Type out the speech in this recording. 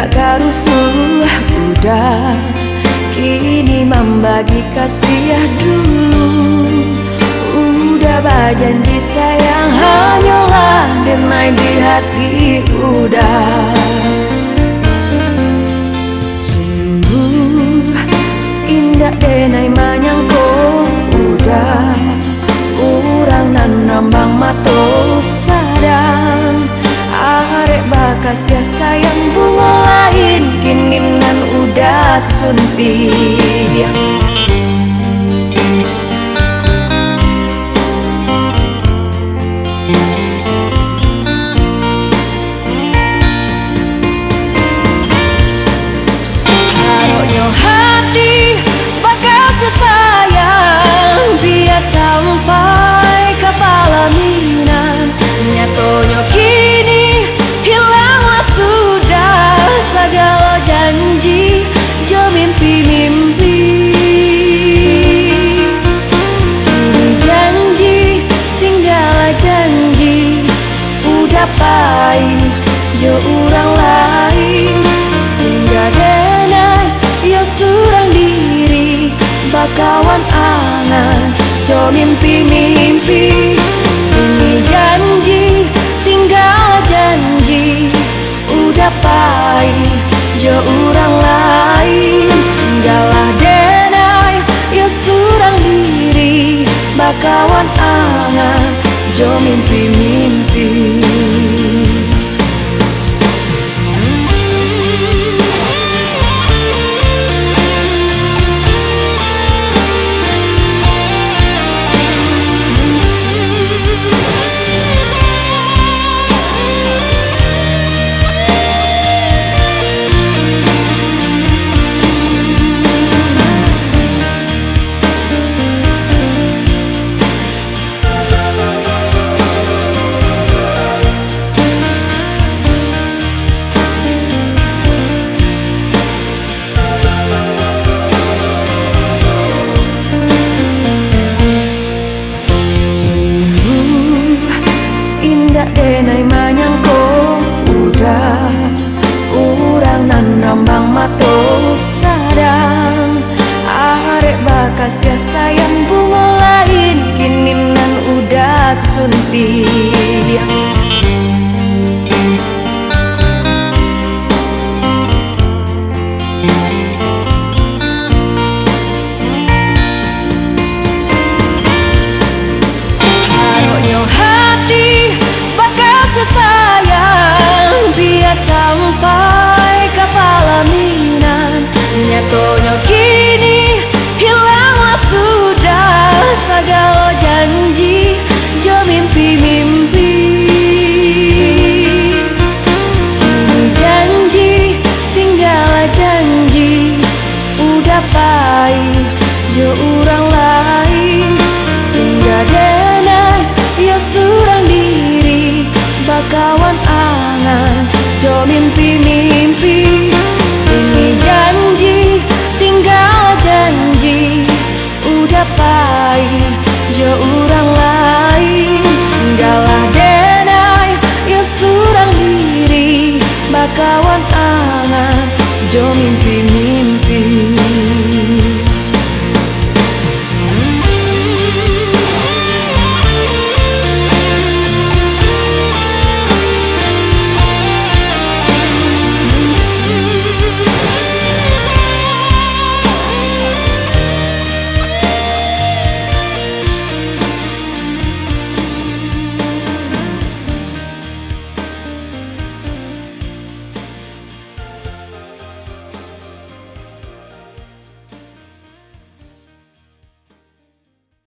tidak karusuh udah, kini membagi kasih dulu. Udah berjanji sayang, hanyalah denai di hati udah. Sungguh indah denai menyangko udah, urang nan nambang mato sadang. Arek bakas ya sayang, bunga lain kini nan udah suntik. Haroknya hati bakas ya sayang, biar sampai kepala minan. Nyatonya kini hilanglah sudah segala janji, jo mimpi-mimpi. Kini janji tinggal janji, udah pahit jo orang lain. Hingga denai yo surang diri, bakawan angan jo mimpi-mimpi. Ini janji tinggal janji, udah pahit jo orang lain. Galah denai yo surang diri, bakawan angan jo mimpi-mimpi. Denai menyangko udah, urang nan nambang mato sadang. Arek bakas ya sayang, bunga lain kini nan udah suntik.